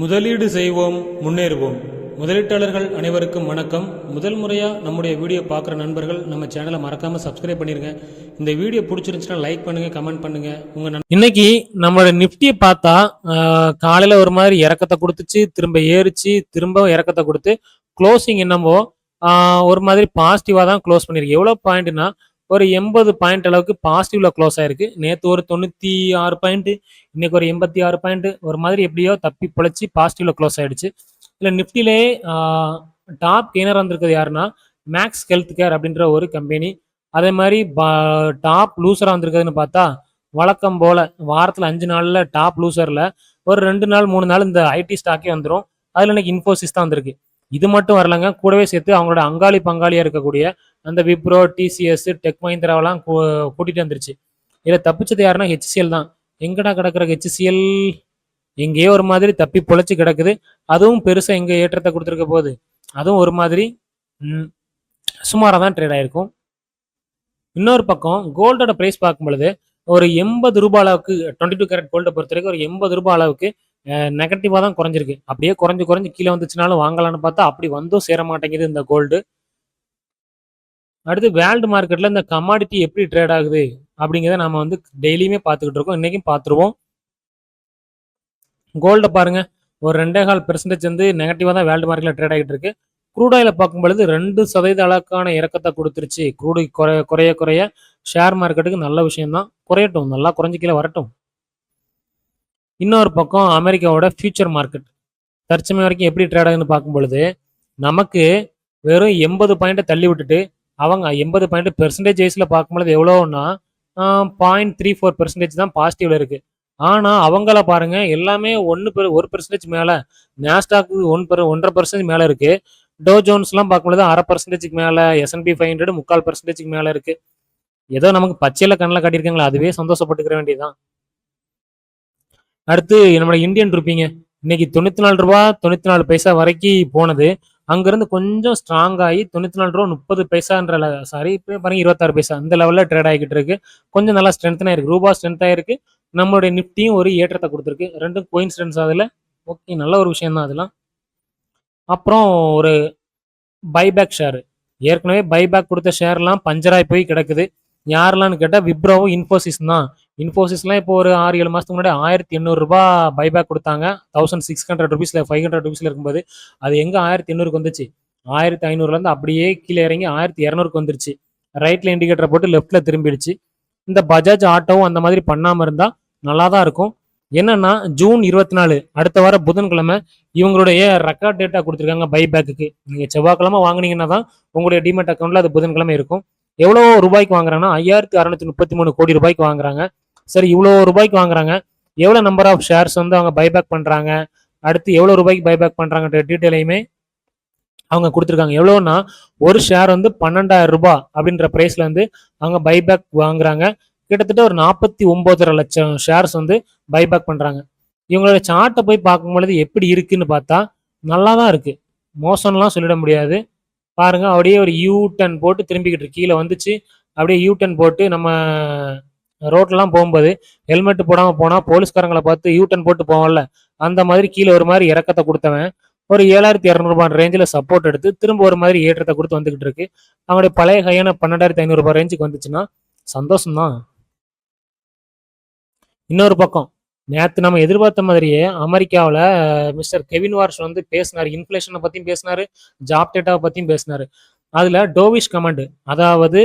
முதலீடு செய்வோம், முன்னேறுவோம். முதலீட்டாளர்கள் அனைவருக்கும் வணக்கம். முதல் முறையாக நம்முடைய வீடியோ பார்க்குற நண்பர்கள் நம்ம சேனலை மறக்காமல் சப்ஸ்கிரைப் பண்ணிடுங்க. இந்த வீடியோ பிடிச்சிருந்துச்சுன்னா லைக் பண்ணுங்கள், கமெண்ட் பண்ணுங்கள். இன்னைக்கு நம்மளோட நிஃப்டியை பார்த்தா காலையில் ஒரு மாதிரி இறக்கத்தை கொடுத்துச்சு, திரும்ப ஏறிச்சு, திரும்ப இறக்கத்தை கொடுத்து க்ளோசிங் என்னமோ ஒரு மாதிரி பாசிட்டிவாக தான் க்ளோஸ் பண்ணியிருக்கு. எவ்வளோ பாயிண்ட்னா ஒரு 80 பாயிண்ட் அளவுக்கு பாசிட்டிவ்ல க்ளோஸ் ஆயிருக்கு. நேற்று ஒரு 96 பாயிண்ட், இன்னைக்கு ஒரு 86 பாயிண்ட், ஒரு மாதிரி எப்படியோ தப்பி பொழைச்சி பாசிட்டிவ்ல க்ளோஸ் ஆயிடுச்சு. இல்லை நிஃப்டிலே டாப் கெய்னர் வந்திருக்கிறது யாருன்னா மேக்ஸ் ஹெல்த் கேர் அப்படின்ற ஒரு கம்பெனி. அதே மாதிரி டாப் லூசராக வந்திருக்குதுன்னு பார்த்தா வழக்கம் போல வாரத்தில் 5 நாளில் டாப் லூசரில் ஒரு 2 நாள் 3 நாள் இந்த ஐடி ஸ்டாக்கே வந்துடும். அதில் இன்னைக்கு இன்ஃபோசிஸ் தான் வந்திருக்கு. இது மட்டும் வரலங்க, கூடவே சேர்த்து அவங்களோட அங்காளி பங்காளியாக இருக்கக்கூடிய அந்த விப்ரோ, டிசிஎஸ், டெக் மஹிந்திராவெல்லாம் கூட்டிகிட்டு வந்துருச்சு. இதில் தப்பிச்சது யாருன்னா ஹெச்சிஎல் தான். எங்கடா கிடக்கிற ஹெச்சிஎல் எங்கேயோ ஒரு மாதிரி தப்பி பொழைச்சி கிடக்குது. அதுவும் பெருசாக எங்கே ஏற்றத்தை கொடுத்துருக்க போகுது, அதுவும் ஒரு மாதிரி சுமாராக தான் ட்ரேட் ஆகிருக்கும். இன்னொரு பக்கம் கோல்டோட ப்ரைஸ் பார்க்கும் பொழுது ஒரு 80 ரூபாய் அளவுக்கு 22 கேரட் கோல்டை பொறுத்த வரைக்கும் ஒரு 80 ரூபாய் அளவுக்கு நெகட்டிவாக தான் குறைஞ்சிருக்கு. அப்படியே குறைஞ்சு கீழே வந்துச்சுனாலும் வாங்கலான்னு பார்த்தா அப்படி வந்தும் சேர மாட்டேங்குது இந்த கோல்டு. அடுத்து வேர்ல்டு மார்க்கெட்டில் இந்த கமாடிட்டி எப்படி ட்ரேட் ஆகுது அப்படிங்கிறத நம்ம வந்து டெய்லியுமே பார்த்துக்கிட்டு இருக்கோம். இன்றைக்கும் பார்த்துருவோம். கோல்டை பாருங்க, ஒரு 2.25% வந்து நெகட்டிவாக தான் வேர்ல்டு மார்க்கெட்டில் ட்ரேட் ஆகிட்டு இருக்கு. க்ரூட் ஆயிலை பார்க்கும்பொழுது 2% அளவுக்கான இறக்கத்தை கொடுத்துருச்சு. க்ரூடு குறைய ஷேர் மார்க்கெட்டுக்கு நல்ல விஷயம்தான். குறையட்டும், நல்லா குறைஞ்சி கீழே வரட்டும். இன்னொரு பக்கம் அமெரிக்காவோட ஃபியூச்சர் மார்க்கெட் தற்சமயம் வரைக்கும் எப்படி ட்ரேட் ஆகுதுன்னு பார்க்கும் பொழுது நமக்கு வெறும் 80 பாயிண்ட்டை தள்ளி விட்டுட்டு அவங்க 80 பாயிண்ட் பெர்சன்டேஜ் வைஸில் பார்க்கும்பொழுது எவ்வளோன்னா 0.34% தான் பாசிட்டிவ்ல இருக்கு. ஆனால் அவங்கள பாருங்க எல்லாமே 1% மேலே, நாஸ்டாக்கு 1.5% மேலே இருக்கு. டோ ஜோன்ஸ்லாம் பார்க்கும்பொழுது 0.5% மேலே, S&P 500 3/4% மேலே இருக்கு. ஏதோ நமக்கு பச்சையில கண்ணில் காட்டியிருக்காங்களா, அதுவே சந்தோஷப்பட்டுக்கிற வேண்டியதுதான். அடுத்து நம்மளோட இந்தியன் ரூபிங்க இன்னைக்கு 94 ரூபா 94 பைசா வரைக்கும் போனது. அங்கிருந்து கொஞ்சம் ஸ்ட்ராங் ஆகி 94 ரூபா 30 பைசான்ற இப்போ பாருங்க 26 பைசா இந்த லெவலில் ட்ரேட் ஆகிக்கிட்டு இருக்கு. கொஞ்சம் நல்லா ஸ்ட்ரென்த் ஆயிருக்கு, ரூபா ஸ்ட்ரென்த் ஆயிருக்கு. நம்மளுடைய நிஃப்டியும் ஒரு ஏற்றத்தை கொடுத்துருக்கு. ரெண்டும் கோயின்சிடன்ஸ் அதில். ஓகே, நல்ல ஒரு விஷயம் தான் அதெல்லாம். அப்புறம் ஒரு பைபேக் ஷேர், ஏற்கனவே பைபேக் கொடுத்த ஷேர்லாம் பஞ்சராய் போய் கிடக்குது. யாரெல்லாம்னு கேட்டால் விப்ரோவும் இன்ஃபோசிஸ் தான். இன்ஃபோசிஸ்லாம் இப்போ ஒரு 6-7 மாதத்துக்கு முன்னாடி 1800 ரூபாய் பைபேக் கொடுத்தாங்க. 1600 ருபீஸில் 500 ருபீஸில் இருக்கும்போது அது எங்கே 1800க்கு வந்துச்சு, 1500லேருந்து அப்படியே கீழே இறங்கி 1200க்கு வந்துருச்சு. ரைட்டில் இண்டிகேட்டரை போட்டு லெஃப்டில் திரும்பிடுச்சு. இந்த பஜாஜ் ஆட்டோவும் அந்த மாதிரி பண்ணாமல் இருந்தால் நல்லா தான் இருக்கும். என்னன்னா ஜூன் 24 அடுத்த வாரம் புதன்கிழமை இவங்களுடைய ரெக்கார்ட் டேட்டா கொடுத்துருக்காங்க பைபேக்கு. நீங்கள் செவ்வாய்க்கிழமை வாங்கினீங்கன்னா தான் உங்களுடைய டிமெட் அக்கௌண்ட்டில் அது புதன்கிழமை இருக்கும். எவ்வளோ ரூபாய்க்கு வாங்குறாங்கன்னா 5633 கோடி ரூபாய்க்கு வாங்குறாங்க. சரி, இவ்வளோ ரூபாய்க்கு வாங்குறாங்க, எவ்வளோ நம்பர் ஆஃப் ஷேர்ஸ் வந்து அவங்க பைபேக் பண்ணுறாங்க, அடுத்து எவ்வளோ ரூபாய்க்கு பைபேக் பண்ணுறாங்கன்ற டீட்டெயிலையுமே அவங்க கொடுத்துருக்காங்க. எவ்வளோன்னா ஒரு ஷேர் வந்து 12,000 ரூபாய் அப்படின்ற ப்ரைஸில் வந்து அவங்க பைபேக் வாங்குறாங்க. கிட்டத்தட்ட ஒரு 49.5 லட்சம் ஷேர்ஸ் வந்து பைபேக் பண்ணுறாங்க. இவங்களோட சார்ட்டை போய் பார்க்கும்பொழுது எப்படி இருக்குன்னு பார்த்தா நல்லா தான் இருக்குது, மோசம்லாம் சொல்லிட முடியாது. பாருங்க, அப்படியே ஒரு யூ டர்ன் போட்டு திரும்பிக்கிட்டு கீழே வந்துச்சு. அப்படியே யூ டர்ன் போட்டு நம்ம ரோட்லாம் போகும்போது ஹெல்மெட் போடாமல் போனால் போலீஸ்காரங்களை பார்த்து யூ டர்ன் போட்டு போவோம்ல, அந்த மாதிரி கீழே ஒரு மாதிரி இறக்கத்தை கொடுத்தவன் ஒரு 7,200 ரூபாய் ரேஞ்சில் சப்போர்ட் எடுத்து திரும்ப ஒரு மாதிரி ஏற்றத்தை கொடுத்து வந்துகிட்டு இருக்கு. அவங்களுடைய பழைய கையான 12,500 ரூபாய் ரேஞ்சுக்கு வந்துச்சுன்னா சந்தோஷம்தான். இன்னொரு பக்கம் நேற்று நம்ம எதிர்பார்த்த மாதிரியே அமெரிக்காவில் மிஸ்டர் கெவின் வார்ஷ் வந்து பேசினார். இன்ஃப்ளேஷனை பற்றியும் பேசினார், ஜாப் டேட்டாவை பற்றியும் பேசினார். அதில் டோவிஷ் கமாண்டு, அதாவது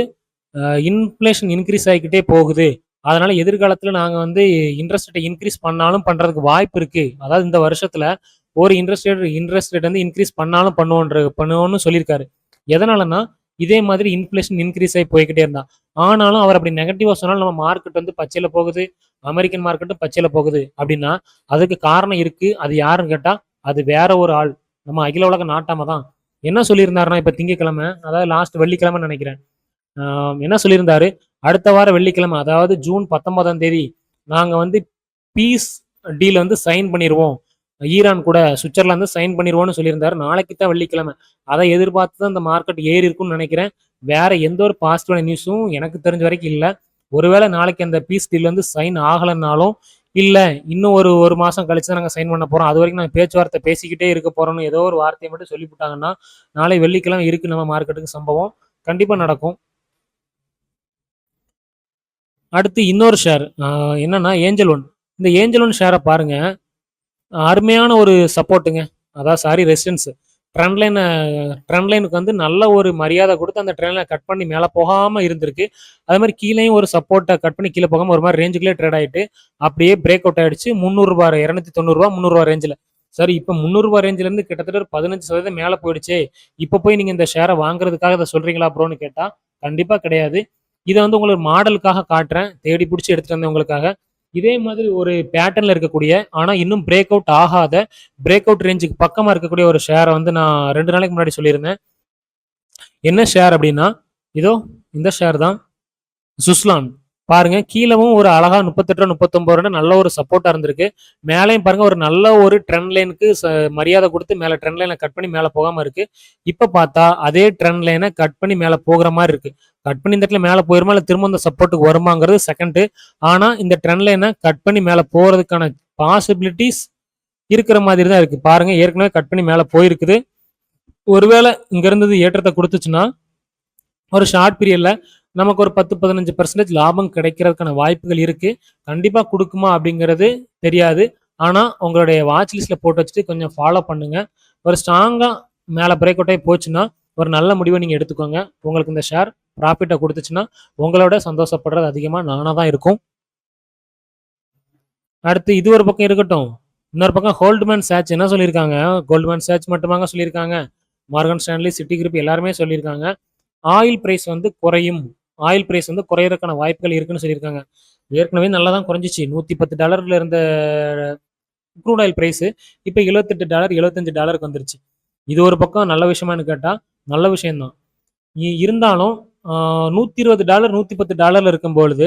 இன்ஃப்ளேஷன் இன்க்ரீஸ் ஆகிக்கிட்டே போகுது, அதனால எதிர்காலத்தில் நாங்கள் வந்து இன்ட்ரெஸ்ட் ரேட்டை இன்க்ரீஸ் பண்ணாலும் பண்ணுறதுக்கு வாய்ப்பு இருக்குது. அதாவது இந்த வருஷத்தில் ஒரு இன்ட்ரெஸ்ட் ரேட் வந்து இன்க்ரீஸ் பண்ணாலும் பண்ணுவோன்னு சொல்லியிருக்காரு. எதனாலன்னா இதே மாதிரி இன்ஃப்ளேஷன் இன்க்ரீஸ் ஆகி போய்கிட்டே இருந்தா. ஆனாலும் அவர் அப்படி நெகட்டிவாக சொன்னாலும் நம்ம மார்க்கெட் வந்து பச்சையில் போகுது, அமெரிக்கன் மார்க்கெட்டும் பச்சையில் போகுது அப்படின்னா அதுக்கு காரணம் இருக்குது. அது யாருன்னு கேட்டால் அது வேற ஒரு ஆள், நம்ம அகில உலக நாட்டாம தான். என்ன சொல்லியிருந்தாருன்னா இப்போ திங்கக்கிழமை, அதாவது லாஸ்ட் வெள்ளிக்கிழமை நினைக்கிறேன், என்ன சொல்லியிருந்தாரு, அடுத்த வாரம் வெள்ளிக்கிழமை அதாவது ஜூன் 19ஆம் தேதி நாங்கள் வந்து பீஸ் டீல் வந்து சைன் பண்ணிடுவோம், ஈரான் கூட சுவிட்சர்லாந்து சைன் பண்ணிடுவோம்னு சொல்லியிருந்தாரு. நாளைக்கு தான் வெள்ளிக்கிழமை. அதை எதிர்பார்த்து தான் இந்த மார்க்கெட் ஏறி இருக்குன்னு நினைக்கிறேன். வேற எந்த ஒரு பாசிட்டிவான நியூஸும் எனக்கு தெரிஞ்ச வரைக்கும் இல்லை. ஒருவேளை நாளைக்கு அந்த பீஸ் டீல் வந்து சைன் ஆகலைன்னாலும் இல்ல இன்னும் ஒரு மாசம் கழிச்சு தான் நாங்க சைன் பண்ண போறோம். அது வரைக்கும் நாங்க பேச்சுவார்த்தை பேசிக்கிட்டே இருக்க போறோம்னு ஏதோ ஒரு வார்த்தைய மட்டும் சொல்லிப்புட்டாங்கன்னா, நாளை வெள்ளிக்கிழமை இருக்கு நம்ம மார்க்கெட்டுக்கு சம்பவம். கண்டிப்பா நடக்கும். அடுத்து இன்னொரு ஷேர் என்னன்னா ஏஞ்சல் ஒன். இந்த ஏஞ்சல் ஒன் ஷேர பாருங்க. அருமையான ஒரு சப்போர்ட்டுங்க. அதான் sorry resistance. Trend line trend லைனுக்கு வந்து நல்ல ஒரு மரியாதை குடுத்து அந்த ட்ரெண்ட் லைன கட் பண்ணி மேல போகாம இருந்திருக்கு. அதே மாரி கீழயும் ஒரு சப்போர்ட்ட கட் பண்ணி கீழ போகாம ஒரு மாரி ரேஞ்சுக்குள்ளே ட்ரேட் ஆயிட்டு, அப்படியே பிரேக் அவுட் ஆயிடுச்சு. ரூ. 300 ரூ. 290 ரூ. 300 ரேஞ்சுல. சரி இப்ப ரூ. 300 ரேஞ்சுல இருந்து கிட்டத்தட்ட ஒரு 15% மேல போயிடுச்சே. இப்ப போய் நீங்க இந்த ஷேர வாங்குறதுக்காக இத சொல்றீங்களா ப்ரோன்னு கேட்டா, கண்டிப்பா கிடையாது. இத வந்து உங்களுக்கு மாடலுக்காக காட்டுறேன். தேடி புடிச்சு எடுத்துட்டு வந்தேன் உங்களுக்காக. இதே மாதிரி ஒரு பேட்டர்ன்ல இருக்கக்கூடிய, ஆனா இன்னும் பிரேக் அவுட் ஆகாத, பிரேக் அவுட் ரேஞ்சுக்கு பக்கமா இருக்கக்கூடிய ஒரு ஷேர வந்து நான் 2 நாளைக்கு முன்னாடி சொல்லியிருந்தேன். என்ன ஷேர் அப்படின்னா, இதோ இந்த ஷேர் தான். சுஸ்லான். பாருங்க கீழவும் ஒரு அழகா ரூ. 38 ரூ. 39 நல்ல ஒரு சப்போர்ட்டா இருந்திருக்கு. மேலேயும் பாருங்க ஒரு நல்ல ஒரு ட்ரெண்ட் லைனுக்கு மரியாதை குடுத்து மேல ட்ரெண்ட் லைன கட் பண்ணி மேல போகாம இருக்கு. இப்ப பார்த்தா அதே ட்ரெண்ட் லைன கட் பண்ணி மேல போகுற மாரி இருக்கு. கட் பண்ணி இந்த இடத்துல மேல போயிருமா? இல்ல திரும்ப இந்த சப்போர்ட்டுக்கு வருமாங்கிறது செகண்டு. ஆனா இந்த ட்ரெண்ட் லைன கட் பண்ணி மேல போறதுக்கான பாசிபிலிட்டீஸ் இருக்கிற மாதிரி தான் இருக்கு. பாருங்க ஏற்கனவே கட் பண்ணி மேல போயிருக்குது. ஒருவேளை இங்க இருந்தது ஏற்றத்த குடுத்துச்சுன்னா, ஒரு ஷார்ட் பீரியட்ல நமக்கு ஒரு 10, 15% லாபம் கிடைக்கிறதுக்கான வாய்ப்புகள் இருக்கு. கண்டிப்பா குடுக்குமா அப்படிங்கிறது தெரியாது. ஆனா, உங்களுடைய வாட்ச் லிஸ்ட்ல போட்டு வச்சுட்டு கொஞ்சம் ஃபாலோ பண்ணுங்க. ஒரு ஸ்ட்ராங்கா மேல பிரேக் அவுட் ஆயி போச்சுன்னா, ஒரு நல்ல முடிவ நீங்க எடுத்துக்கோங்க. உங்களுக்கு இந்த ஷேர் ப்ராஃபிட்ட குடுத்துச்சுன்னா, உங்களோட சந்தோஷப்படுறது அதிகமா நானா தான் இருக்கும். அடுத்து இது ஒரு பக்கம் இருக்கட்டும். இன்னொரு பக்கம் கோல்ட்மேன் சாட்ஸ் என்ன சொல்லியிருக்காங்க? கோல்ட்மேன் சாட்ஸ் மட்டுமாங்க சொல்லியிருக்காங்க. மார்கன் ஸ்டான்லி, சிட்டி குரூப் எல்லாருமே சொல்லியிருக்காங்க. ஆயில் பிரைஸ் வந்து குறையும். ஆயில் பிரைஸ் வந்து குறையறதுக்கான வாய்ப்புகள் இருக்குன்னு சொல்லியிருக்காங்க. ஏற்கனவே நல்லா தான் குறைஞ்சிச்சு. $110 இருந்த க்ரூட் ஆயில் பிரைஸ் இப்ப $78, $75க்கு வந்துருச்சு. இது ஒரு பக்கம் நல்ல விஷயமான்னு கேட்டா, நல்ல விஷயம் தான். இருந்தாலும் $120, $110 இருக்கும்பொழுது,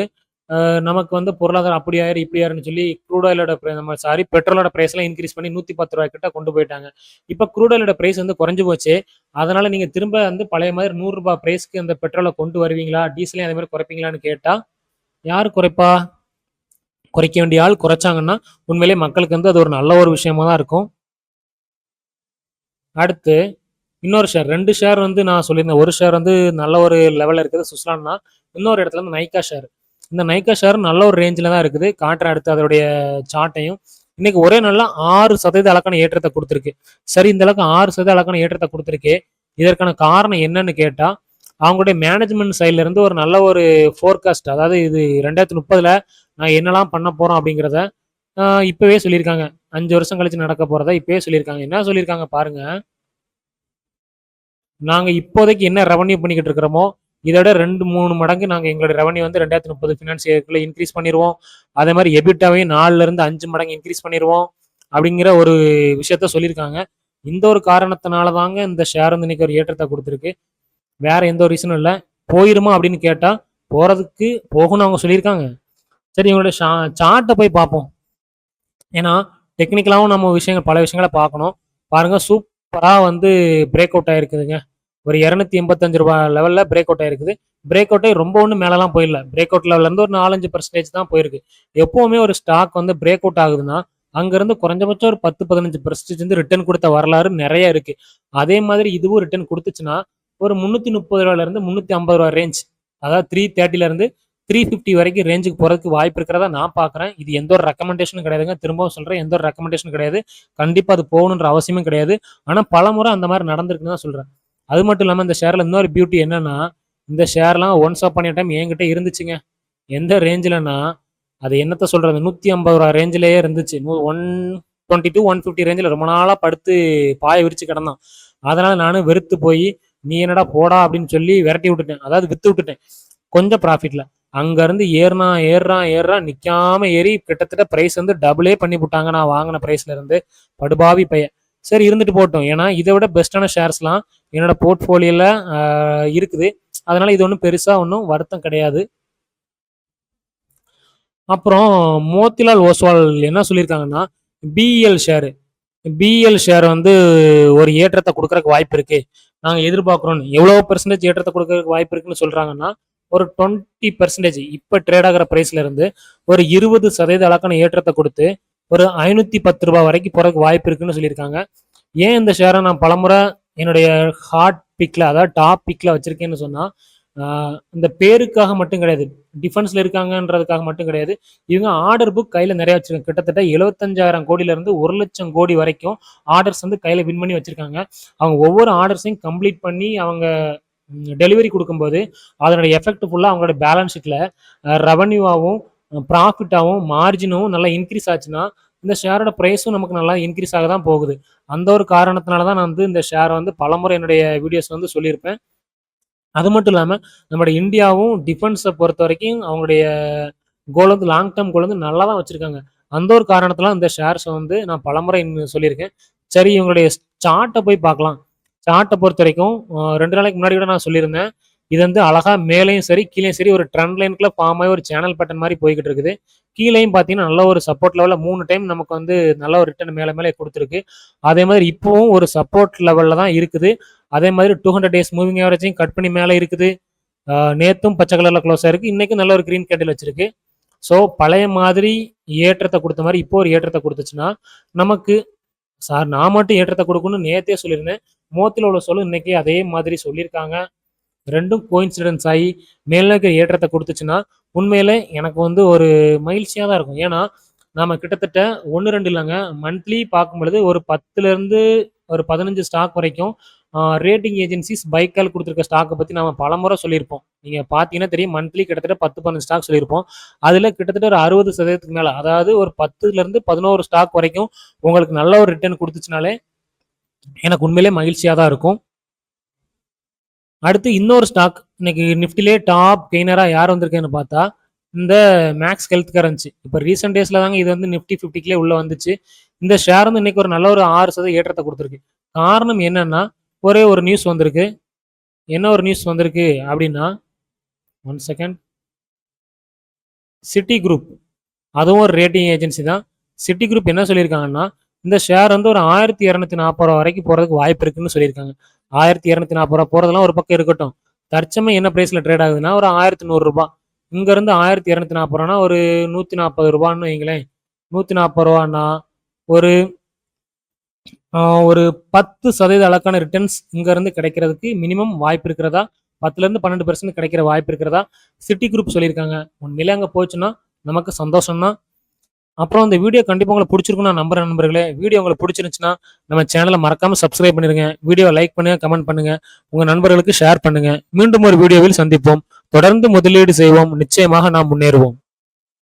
நமக்கு வந்து பொருளாதாரம் அப்படி ஆயிரும், இப்படி ஆயிரும்னு சொல்லி க்ரூட் ஆயிலோட நம்ம சாரி பெட்ரோலோட பிரைஸ்லாம் இன்கிரீஸ் பண்ணி ரூ. 110 கிட்ட கொண்டு போயிட்டாங்க. இப்ப க்ரூட் ஆயிலோட பிரைஸ் வந்து குறைஞ்சு போச்சு. அதனால நீங்க திரும்ப வந்து பழைய மாதிரி ரூ. 100 பிரைஸ்க்கு அந்த பெட்ரோல கொண்டு வருவீங்களா? டீசலையும் அதே மாதிரி குறைப்பீங்களான்னு கேட்டா, யாரு குறைப்பா? குறைக்க வேண்டிய ஆள் குறைச்சாங்கன்னா, உண்மையிலேயே மக்களுக்கு வந்து அது ஒரு நல்ல ஒரு விஷயமா தான் இருக்கும். அடுத்து இன்னொரு ஷேர் 2 ஷேர் வந்து நான் சொல்லியிருந்தேன். ஒரு ஷேர் வந்து நல்ல ஒரு லெவல்ல இருக்குது சுஸ்லான்னா. இன்னொரு இடத்துல வந்து நைக்கா ஷேர். இந்த நைக்கா ஷேர் நல்ல ஒரு ரேஞ்சில தான் இருக்குது. காட்டுறேன் அடுத்து அதோடைய சார்ட்டையும். இன்னைக்கு ஒரே நாள்ல 6% அளக்கான ஏற்றத்த குடுத்திருக்கு. சரி இந்த அளவுக்கு 6% அளக்கான ஏற்றத்த குடுத்திருக்கே. இதற்கான காரணம் என்னன்னு கேட்டா, அவங்களுடைய மேனேஜ்மென்ட் சைட்ல இருந்து ஒரு நல்ல ஒரு ஃபோர்காஸ்ட் அதாவது இது 2030ல நான் என்னலாம் பண்ண போறோம் அப்படிங்கிறத இப்பவே சொல்லியிருக்காங்க. 5 வருஷம் கழிச்சு நடக்க போறத இப்பவே சொல்லியிருக்காங்க. என்ன சொல்லியிருக்காங்க பாருங்க. நாங்க இப்போதைக்கு என்ன ரெவன்யூ பண்ணிக்கிட்டு இருக்கிறோமோ, இதோட 2, 3 மடங்கு நாங்க எங்களோட ரெவன்யூ வந்து 2030 ஃபினான்ஸ் இயர்க்குள்ள இன்கிரீஸ் பண்ணிருவோம். அதே மாரி எபிட்டாவையும் 4ல இருந்து 5 மடங்கு இன்கிரீஸ் பண்ணிருவோம். அப்படிங்கிற ஒரு விஷயத்த சொல்லியிருக்காங்க. இந்த ஒரு காரணத்தினால தாங்க இந்த ஷேர் வந்து இன்னைக்கு ஒரு ஏற்றத்த குடுத்திருக்கு. வேற எந்த ஒரு ரீசனும் இல்ல. போயிருமா அப்படின்னு கேட்டா, போறதுக்கு போகும்னு அவங்க சொல்லியிருக்காங்க. சரி இவங்களுடைய சார்ட்ட போய் பார்ப்போம். ஏன்னா, டெக்னிக்கலாவும் நம்ம பல விஷயங்கள பார்க்கணும். பாருங்க சூப்பரா வந்து பிரேக் அவுட் ஆயிருக்குதுங்க. ஒரு ரூ. 285 லெவல்ல பிரேக் அவுட் ஆயிருக்குது. பிரேக் அவுட் ஆயி ரொம்ப ஒண்ணும் மேலலாம் போயிடல. பிரேக் அவுட் லெவல்ல இருந்து ஒரு 4, 5% தான் போயிருக்கு. எப்பவுமே ஒரு ஸ்டாக் வந்து பிரேக் அவுட் ஆகுதுன்னா, அங்கருந்து குறைஞ்சபட்சம் ஒரு 10, 15% வந்து ரிட்டர்ன் குடுத்த வரலாறு நெறைய இருக்கு. அதே மாதிரி இதுவும் ரிட்டர்ன் குடுத்துச்சுன்னா, ஒரு ரூ. 330லேருந்து ரூ. 350 ரேஞ்ச். அதாவது 330லேருந்து 350 வரைக்கும் ரேஞ்சுக்கு போறதுக்கு வாய்ப்பு இருக்கிறதா நான் பார்க்குறேன். இது எந்த ஒரு ரெக்கமெண்டேஷனும் கிடையாதுங்க. திரும்பவும் சொல்றேன். எந்த ஒரு ரெக்கமெண்டேஷனும் கிடையாது. கண்டிப்பா அது போகணுன்ற அவசியமும் கிடையாது. ஆனா பலமுறை அந்த மாரி நடந்திருக்குன்னு தான் சொல்றேன். அது மட்டும் இல்லாம இந்த ஷேர்ல இன்னொரு பியூட்டி என்னன்னா, இந்த ஷேர்லாம் ஒன்ஸ் அப்பான் எ டைம் என்கிட்ட இருந்துச்சுங்க. எந்த ரேஞ்சுலன்னா, அது என்னத்த சொல்றது? ரூ. 150 ரேஞ்சிலேயே இருந்துச்சு. 122, 150 ரேஞ்சில ரொம்ப நாளா படுத்து பாய விரிச்சு கிடந்தான். அதனால நானும் வெறுத்து போய், "நீ என்னடா போடா" அப்படின்னு சொல்லி விரட்டி விட்டுட்டேன். அதாவது வித்து விட்டுட்டேன். கொஞ்சம் ப்ராஃபிட்ல. அங்க இருந்து ஏறுறான் நிக்காம ஏறி கிட்டத்தட்ட பிரைஸ் வந்து டபுளே பண்ணி புட்டாங்க நான் வாங்குன பிரைஸ்ல இருந்து. படுபாவி பையன். சரி இருந்துட்டு போட்டும். ஏன்னா, இத விட பெஸ்ட்டான ஷேர்ஸ்லாம் என்னோட போர்ட்ஃபோலியோல அ இருக்குது. அதனால இது ஒண்ணும் பெருசா ஒண்ணும் வருத்தம் கிடையாது. அப்புறம் மோத்திலால் ஓஸ்வால் என்ன சொல்லியிருக்காங்கன்னா, பிஇஎல் ஷேரு. பிஇஎல் ஷேர் வந்து ஒரு ஏற்றத்த குடுக்கறக்கு வாய்ப்பு இருக்கு. நாங்க எதிர்பார்க்கிறோம்னு. எவ்வளோ பெர்சன்டேஜ் ஏற்றத்த குடுக்கறக்கு வாய்ப்பு இருக்குன்னு சொல்றாங்கன்னா, ஒரு 20% இப்ப ட்ரேட் ஆகிற பிரைஸ்ல இருந்து ஒரு 20% அளவுக்கான ஏற்றத்தை கொடுத்து ஒரு 510 ரூபாய் வரைக்கும் போறதுக்கு வாய்ப்பு இருக்குன்னு சொல்லியிருக்காங்க. ஏன் இந்த ஷேரை நான் பலமுறை என்னுடைய ஹாட் பிக்ல, அதாவது டாப் பிக்ல வச்சிருக்கேன்னு சொன்னா, இந்த பேருக்காக மட்டும் கிடையாது, டிஃபென்ஸ்ல இருக்காங்கன்றதுக்காக மட்டும் கிடையாது. இவங்க ஆர்டர் புக் கையில நிறைய வச்சிருக்காங்க. கிட்டத்தட்ட 75,000 கோடியில இருந்து 1,00,000 கோடி வரைக்கும் ஆர்டர்ஸ் வந்து கையில வின் பண்ணி வச்சிருக்காங்க. அவங்க ஒவ்வொரு ஆர்டர்ஸையும் கம்ப்ளீட் பண்ணி அவங்க டெலிவரி கொடுக்கும்போது அதனுடைய எஃபெக்ட் ஃபுல்லா அவங்களோட பேலன்ஸ் ஷீட்ல ரெவன்யூவாகவும் ப்ராஃபிட்டாகவும் மார்ஜினும் நல்லா இன்க்ரீஸ் ஆச்சுன்னா இந்த ஷேரோட ப்ரைஸும் நமக்கு நல்லா இன்க்ரீஸ் ஆக தான் போகுது. அந்த ஒரு காரணத்தினால தான் நான் வந்து இந்த ஷேரை வந்து பலமுறை என்னுடைய வீடியோஸ் வந்து சொல்லியிருப்பேன். அது மட்டும் இல்லாமல் நம்மளுடைய இந்தியாவும் டிஃபென்ஸை பொறுத்த வரைக்கும் அவங்களுடைய கோல் வந்து லாங் டேர்ம் கோல் வந்து நல்லா தான் வச்சிருக்காங்க. அந்த ஒரு காரணத்துல இந்த ஷேர்ஸை வந்து நான் பலமுறை சொல்லியிருக்கேன். சரி, இவங்களுடைய சார்ட்டை போய் பார்க்கலாம். சார்ட்டை பொறுத்த வரைக்கும் 2 நாளைக்கு முன்னாடி கூட நான் சொல்லியிருந்தேன். இது வந்து அழகா மேலேயும் சரி கீழேயும் சரி ஒரு ட்ரெண்ட் லைனுக்குள்ள ஃபார்ம் ஆகி ஒரு சேனல் பேட்டர்ன் மாதிரி போய்கிட்டு இருக்குது. கீழேயும் பார்த்தீங்கன்னா நல்ல ஒரு சப்போர்ட் லெவலில் 3 டைம் நமக்கு வந்து நல்ல ஒரு ரிட்டர்ன் மேலே மேலே கொடுத்துருக்கு. அதே மாதிரி இப்போவும் ஒரு சப்போர்ட் லெவலில் தான் இருக்குது. அதே மாதிரி 200 டேஸ் மூவிங் ஆவரேஜையும் கட் பண்ணி மேலே இருக்குது. நேத்தும் பச்சை கலர்ல க்ளோஸ் ஆயிருக்கு. இன்னைக்கு நல்ல ஒரு கிரீன் கேண்டில் வச்சிருக்கு. ஸோ பழைய மாதிரி ஏற்றத்தை கொடுத்த மாதிரி இப்போ ஒரு ஏற்றத்தை கொடுத்துச்சுன்னா நமக்கு சார் நான் மட்டும் ஏற்றத்தை கொடுக்கணும்னு நேத்தே சொல்லியிருந்தேன். மோத்தில் உள்ள சொல்லு இன்னைக்கு அதே மாதிரி சொல்லியிருக்காங்க. ரெண்டும் கோயின்சிடன்ஸ் ஆகி மேல்நோக்கிய ஏற்றத்தை கொடுத்துச்சுன்னா உண்மையில எனக்கு வந்து ஒரு மகிழ்ச்சியாக தான் இருக்கும். ஏன்னா நாம கிட்டத்தட்ட 1-2 இல்லைங்க, மந்த்லி பார்க்கும் பொழுது ஒரு 10லேருந்து ஒரு 15 ஸ்டாக் வரைக்கும் ரேட்டிங் ஏஜென்சிஸ் பைக்கால் கொடுத்துருக்க ஸ்டாக்கை பற்றி நம்ம பலமுறை சொல்லியிருப்போம். நீங்கள் பார்த்தீங்கன்னா தெரியும், மந்த்லி கிட்டத்தட்ட 10-15 ஸ்டாக் சொல்லியிருப்போம். அதில் கிட்டத்தட்ட ஒரு 60% மேலே, அதாவது ஒரு 10லேருந்து 11 ஸ்டாக் வரைக்கும் உங்களுக்கு நல்ல ஒரு ரிட்டர்ன் கொடுத்துச்சுனாலே எனக்கு உண்மையிலே மகிழ்ச்சியாக தான் இருக்கும். அடுத்து இன்னொரு ஸ்டாக் இன்னைக்கு நிஃப்டிலே டாப் கெய்னரா யார் வந்திருக்கேன்னு பார்த்தா இந்த மேக்ஸ் ஹெல்த் கேர் இருந்துச்சு. இப்போ ரீசெண்ட் டேஸ்ல தாங்க இது வந்து நிஃப்டி 50க்குள்ளே உள்ள வந்துச்சு. இந்த ஷேர் வந்து இன்னைக்கு ஒரு நல்ல ஒரு 6% ஏற்றத்தை கொடுத்துருக்கு. காரணம் என்னன்னா ஒரே ஒரு நியூஸ் வந்திருக்கு. என்ன ஒரு நியூஸ் வந்திருக்கு அப்படின்னா, 1 செகண்ட், சிட்டி குரூப், அதுவும் ஒரு ரேட்டிங் ஏஜென்சி தான். சிட்டி குரூப் என்ன சொல்லியிருக்காங்கன்னா இந்த ஷேர் வந்து ஒரு 1240 ரூபா வரைக்கும் போறதுக்கு வாய்ப்பு இருக்குன்னு சொல்லியிருக்காங்க. 1240 ரூபா போறதெல்லாம் ஒரு பக்கம் இருக்கட்டும். தற்சமயம் என்ன பிரைஸ்ல ட்ரேட் ஆகுதுன்னா ஒரு 1100 ரூபாய். இங்க இருந்து 1240 ரூபானா ஒரு 140 ரூபான்னு வைங்களேன். 140 ரூபான்னா ஒரு ஒரு 10% அளவுக்கான ரிட்டர்ன்ஸ் இங்க இருந்து கிடைக்கிறதுக்கு மினிமம் வாய்ப்பு இருக்கிறதா, 10லேருந்து 12% கிடைக்கிற வாய்ப்பு இருக்கிறதா சிட்டி குரூப் சொல்லியிருக்காங்க. உண்மையிலே அங்கே போச்சுன்னா நமக்கு சந்தோஷம் தான். அப்புறம் இந்த வீடியோ கண்டிப்பாக உங்களுக்கு பிடிச்சிருக்கும் நான் நம்புறேன் நண்பர்களே. வீடியோ உங்களுக்கு பிடிச்சிருந்துச்சுன்னா நம்ம சேனலை மறக்காம சப்ஸ்கிரைப் பண்ணிருங்க. வீடியோ லைக் பண்ணுங்க, கமெண்ட் பண்ணுங்க, உங்க நண்பர்களுக்கு ஷேர் பண்ணுங்க. மீண்டும் ஒரு வீடியோவில் சந்திப்போம். தொடர்ந்து முதலீடு செய்வோம். நிச்சயமாக நாம் முன்னேறுவோம்.